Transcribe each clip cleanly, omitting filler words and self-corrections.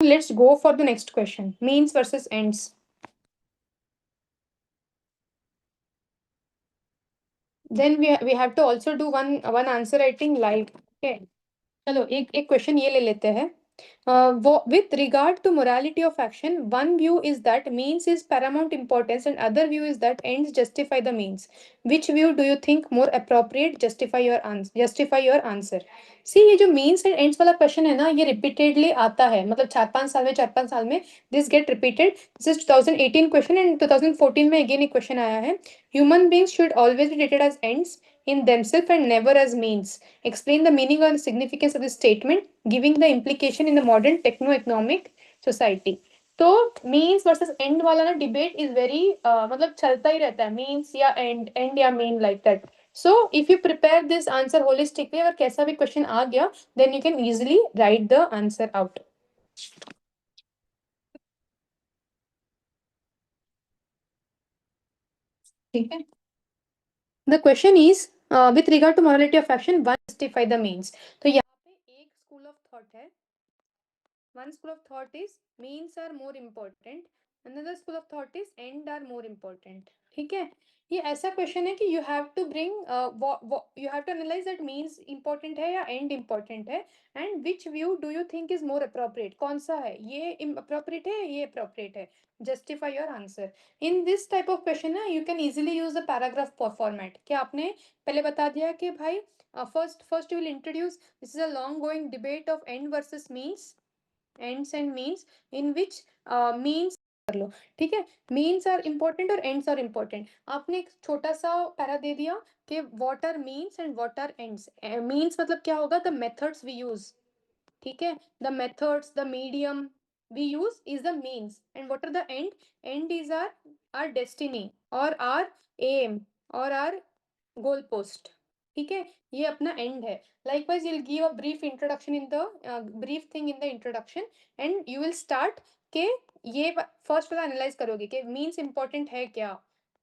let's go for the next question. Means versus ends. Then we have to also do one answer writing live. Okay. चलो एक question ये ले लेते हैं. With regard to morality of action, one view is that means is paramount importance, and other view is that ends justify the means. Which view do you think more appropriate? Justify your answer. See, ये जो means and ends वाला question है ना, ये repeatedly आता है, मतलब 4-5 साल में this get repeated. This is 2018 question and 2014 में अगेन एक क्वेश्चन आया है. Human beings should always be treated as ends in themselves and never as means. Explain the meaning and significance of this statement, giving the implication in the modern techno-economic society. तो means versus and वाला ना debate is very मतलब चलता ही रहता है, means या end या mean like that. So if you prepare this answer holistically, अगर कैसा भी क्वेश्चन आ गया, then you can easily write the answer out. ठीक है. The question is with regard to morality of action, one justify the means. तो यहाँ पे एक स्कूल ऑफ थॉट है. One school of thought is means are more important. Another school of thought is end are more important. ठीक है. ये ऐसा question है कि you have to bring, you have to analyse that means important है या end important है, and which view do you think is more appropriate. कौन सा है, ये अप्रोप्रिएट है, ये अप्रोप्रिएट है. Justify your answer. In this type of question ना you can easily use the paragraph format. क्या आपने पहले बता दिया कि भाई first you will introduce, this is a long going debate of and versus means, ends and means, in which means कर लो. ठीक है. मीन्स आर इंपॉर्टेंट और एंड्स आर इंपॉर्टेंट. आपने एक छोटा सा पैरा दे दिया कि what are means and what are ends. Means मतलब क्या होगा, द मेथड्स वी यूज. ठीक है. The methods, the medium we use is the means, and what are the end is our destiny or our aim or our goal post. ठीक है. ये अपना and है. Likewise, you'll give a brief introduction in the brief thing in the introduction, and you will start के ये first वाला analyse करोगे कि मीन्स इंपॉर्टेंट है क्या.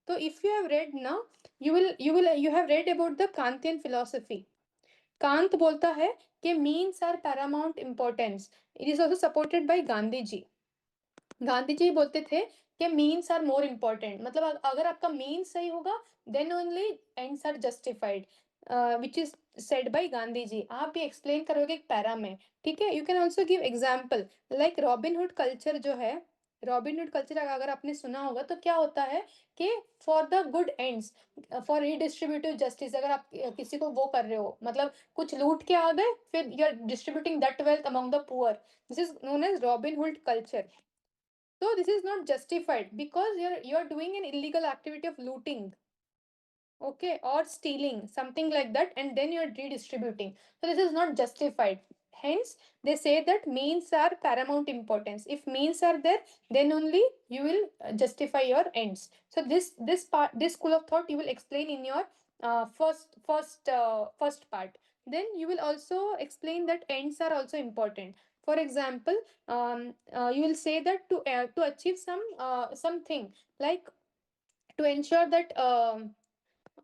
तो इफ यू हैव रेड ना, you have read about the Kantian philosophy. Kant बोलता है कि means are paramount importance. It is also supported by Gandhi ji. Gandhi ji बोलते थे कि मीन्स आर मोर इम्पोर्टेंट, मतलब अगर आपका मीन्स सही होगा then only ends are justified, which is said by Gandhi ji. आप भी एक्सप्लेन करोगे एक पैरा में. ठीक है. You can also give example like Robin Hood culture जो है. रॉबिनहुड कल्चर अगर आपने सुना होगा तो क्या होता है कि for the good ends, for redistributive justice, अगर आप किसी को वो कर रहे हो, मतलब कुछ लूट के आ गए, फिर you are distributing that wealth among the poor, this is known as Robin Hood culture. So this is not justified because you're doing an illegal activity of looting, okay, or stealing, something like that, and then you're redistributing. So this is not justified. Hence, they say that means are paramount importance. If means are there, then only you will justify your ends. So this school of thought you will explain in your first part. Then you will also explain that ends are also important. For example, you will say that to achieve something, like to ensure that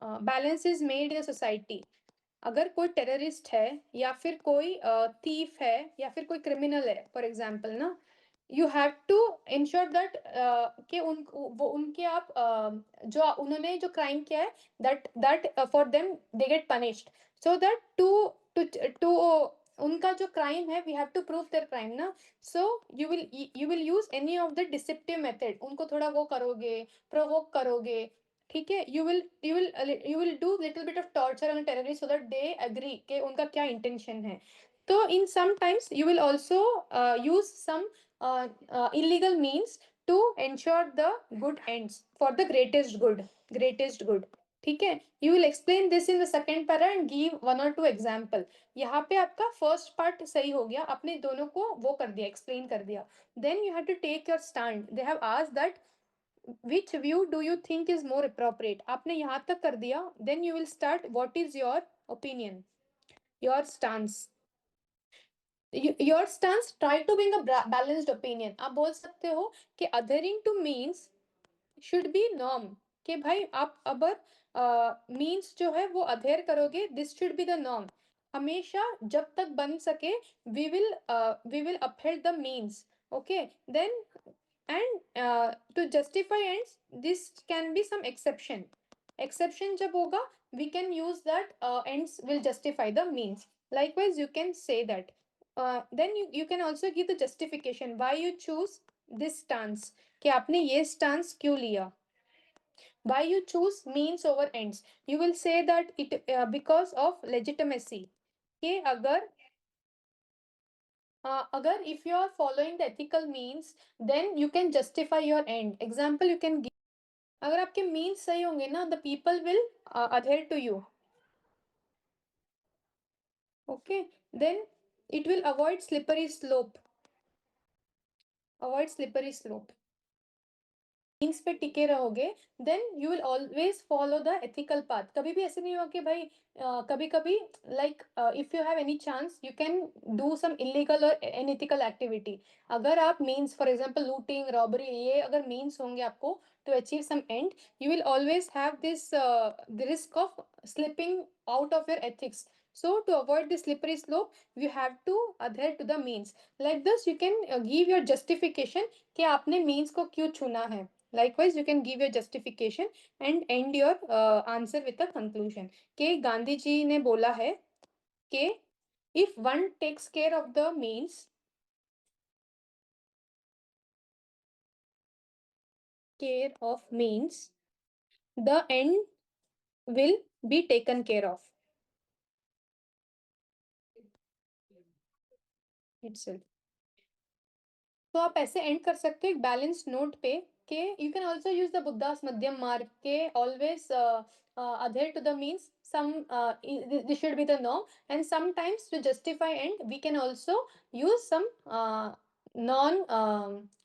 balance is made in society. अगर कोई terrorist है या फिर कोई thief है या फिर कोई क्रिमिनल है फॉर एग्जांपल ना, you have to ensure that कि वो उनके आप जो उन्होंने जो क्राइम किया है, that for them they get punished. So that to to उनका जो क्राइम है, we have to prove their crime ना. So you will use any of the deceptive method. उनको थोड़ा वो करोगे, प्रोवोक करोगे. ठीक है. You will do little bit of torture on terrorist so that they agree कि उनका क्या इंटेंशन है. तो in some times you will also use some illegal means to ensure the good ends for the greatest good. ठीक है. You will explain this in the second para and give one और to example. यहाँ पे आपका first part सही हो गया, आपने दोनों को वो कर दिया, एक्सप्लेन कर दिया. Then you have to take your stand. They have asked that which view do you think is more appropriate. आपने यहाँ तक कर दिया. Then you will start what is your opinion, your stance. Your stance, try to bring a balanced opinion. आप बोल सकते हो कि adhering to means should be norm. कि भाई आप अगर मीन्स जो है वो अधेर करोगे, this should be the norm. हमेशा जब तक बन सके we will upheld the means. Okay, then and to justify ends, this can be some exception. Exception jab hoga, we can use that ends will justify the means. Likewise, you can say that. Then you can also give the justification why you choose this stance. कि आपने ये stance क्यों लिया? Why you choose means over ends? You will say that it because of legitimacy. कि अगर if you are following the ethical means, then you can justify your end. Example you can give. अगर आपके means सही होंगे ना, the people will adhere to you. Okay, then it will avoid slippery slope. Avoid slippery slope. Means पे टिके रहोगे, then you will always follow the ethical path. कभी भी ऐसे नहीं होगा कि भाई कभी कभी like if you have any chance you can do some illegal और अनएथिकल एक्टिविटी. अगर आप means for example looting robbery ये अगर मीन्स होंगे आपको to achieve some end, you will always have this the risk of slipping out of your ethics. So to avoid the slippery slope, you have to adhere to the means. Like this, you can give your justification कि आपने means को क्यों चुना है. Likewise, you can give your justification and end your answer with a conclusion. कि गांधी जी ने बोला है कि if one takes care of the means, the end will be taken care of itself. तो आप ऐसे एंड कर सकते हो एक बैलेंस नोट पे के you can also use the Buddhas मध्यम मार्ग के always adhere to the means some this should be the norm, and sometimes to justify end we can also use some non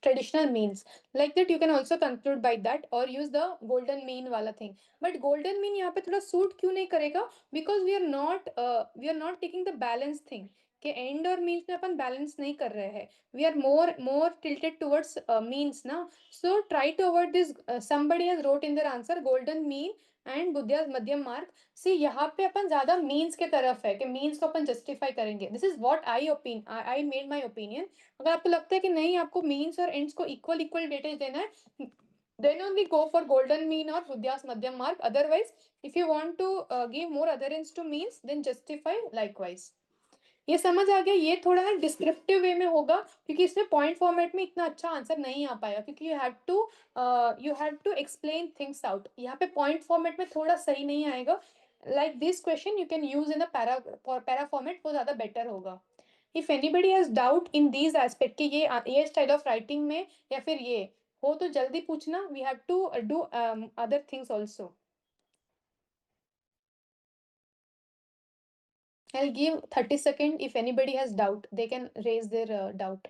traditional means. Like that you can also conclude by that or use the golden mean वाला thing. But golden mean यहाँ पे थोड़ा suit क्यों नहीं करेगा, because we are not taking the balance thing कि and और means में अपन बैलेंस नहीं कर रहे हैं. We are more tilted towards means na. So try to avoid this. Somebody has wrote in their answer golden mean and बुद्धिया मध्यम मार्ग. See यहाँ पे अपन ज्यादा means के तरफ है कि means को अपन justify करेंगे. This is what I made my opinion. अगर आपको लगता है कि नहीं आपको means और ends को equal weightage देना है, then only go for golden mean or बुद्धिया मध्यम मार्ग. Otherwise, if you want to give more adherence to means, then justify likewise. ये समझ आ गया. ये थोड़ा ना डिस्क्रिप्टिव वे में होगा क्योंकि इसमें पॉइंट फॉर्मेट में इतना अच्छा आंसर नहीं आ पाया क्योंकि you have to explain things out. यहाँ पे पॉइंट फॉर्मेट में थोड़ा सही नहीं आएगा. Like this question you can use in para format, वो ज्यादा बेटर होगा. If anybody has doubt in these aspect कि ये स्टाइल ऑफ राइटिंग में या फिर ये हो तो जल्दी पूछना. We have to do other things also. I'll give 30 seconds. If anybody has doubt, they can raise their doubt.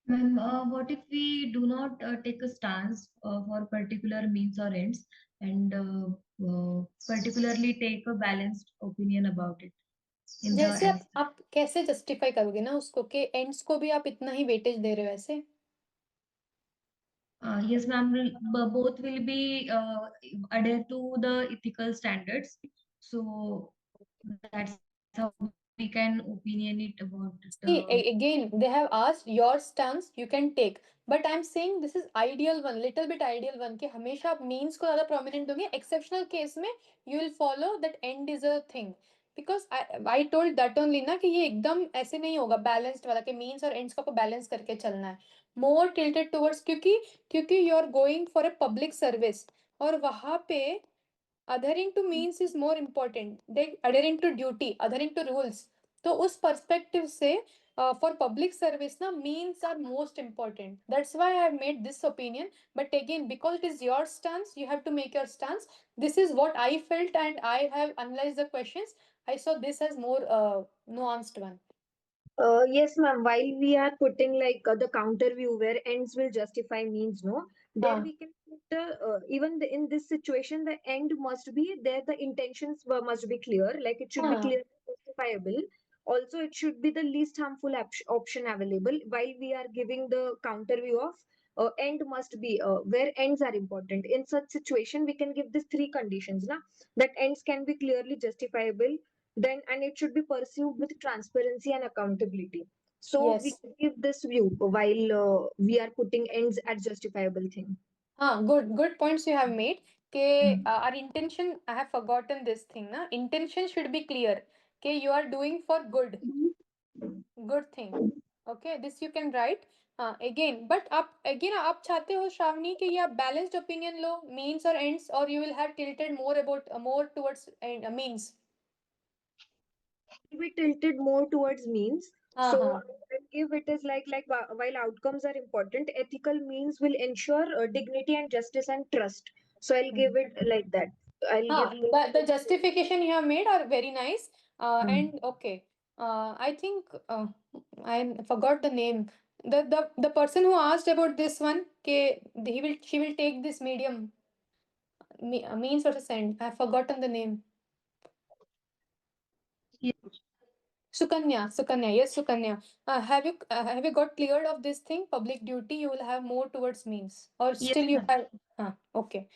Ma'am, what if we do not take a stance for particular means or ends and particularly take a balanced opinion about it in the जैसे answer? आप कैसे justify करोगे ना उसको कि ends को भी आप इतना ही वेटेज दे रहे हो ऐसे. Yes, ma'am. Both will be adhere to the ethical standards. So that's how we can opinion it about See, the. again, they have asked your stance you can take. But I'm saying this is ideal one, little bit ideal one कि हमेशा आप means को ज़्यादा prominent दोगे. Exceptional case में you will follow that end is a thing. Because I told that only ना कि ये एकदम ऐसे नहीं होगा balanced वाला कि means और ends को आपको balance करके चलना है. More tilted towards क्योंकि you are going for a public service और वहाँ पे adhering to means is more important than adhering to duty, adhering to rules. तो उस पर्सपेक्टिव से for public service na means are most important. That's why I have made this opinion. But again, because it is your stance, you have to make your stance. This is what I felt and I have analyzed the questions. I saw this as more nuanced one. Yes, ma'am. While we are putting like the counter view where ends will justify means no, there हाँ we can put in this situation the end must be there. The intentions must be clear. Like it should be हाँ clear and justifiable. Also, it should be the least harmful option available. While we are giving the counter view of end must be where ends are important. In such situation, we can give these three conditions. Na that ends can be clearly justifiable, then and it should be pursued with transparency and accountability. So we Yes. can give this view while we are putting ends at justifiable thing. Good points you have made. Okay, Hmm. our intention, I have forgotten this thing, na? Intention should be clear. Okay, you are doing for good thing. Okay, this you can write. Again, but आप चाहते हो श्रावणी कि ये आप balanced opinion low, means or ends, or you will have tilted more towards means. We tilted more towards means. हाँ So हाँ I'll give it as while outcomes are important, ethical means will ensure dignity and justice and trust. So I'll give it like that. I'll give more. the justification you have made are very nice. Hmm. And okay, I think I forgot the name. The person who asked about this one, okay, she will take this medium means versus end. I have forgotten the name. Yeah. Sukanya, yes, Sukanya. Have you got cleared of this thing? Public duty, you will have more towards means, or Yes, still you ma'am. have. Okay,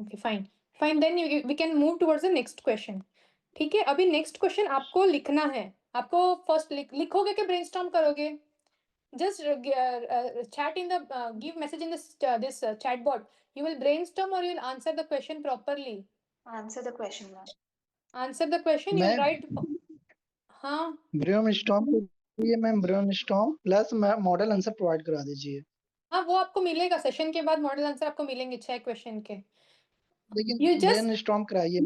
okay, fine. Then we can move towards the next question. ठीक है, अभी next question आपको लिखना है. आपको first लिखोगे कि brainstorm करोगे? Just chat in the give message in this chat bot. You will brainstorm or you will answer the question properly. Answer the question, ma'am. Answer the question. You will मैं write. हाँ brainstorm के लिए ma'am brainstorm plus model answer provide करा दीजिए. हाँ, वो आपको मिलेगा सेशन के बाद. मॉडल आंसर आपको मिलेंगे 6 क्वेश्चन के. लेकिन You just ब्रेनस्टॉर्म कराइए.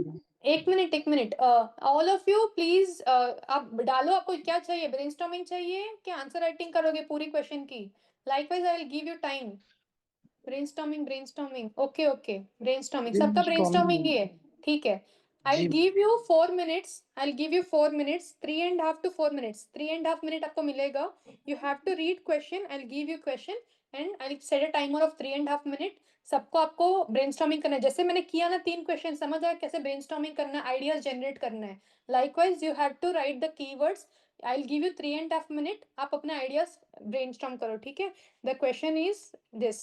एक minute. All of you please आप डालो आपको क्या चाहिए. ब्रेनस्टॉर्मिंग चाहिए कि आंसर राइटिंग करोगे पूरी क्वेश्चन की? Likewise I will give you time. Brainstorming. Okay. Brainstorming सबका ब्रेनस्टॉर्मिंग ही है. ठीक है. I'll ji give you 4 minutes. I'll give you 4 minutes. 3.5 to 4 minutes. 3.5 minute आपको मिलेगा. You have to read question. I'll give you question and I'll set a timer of 3.5 minute. सबको आपको brainstorming करना है. जैसे मैंने किया ना 3 क्वेश्चन, समझ आया कैसे ब्रेनस्टॉर्मिंग करना है, आइडियाज जनरेट करना है. Likewise you have to write the keywords. I'll give you 3.5 minute. आप अपने आइडियाज ब्रेनस्टॉर्म करो. ठीक है. The question is this.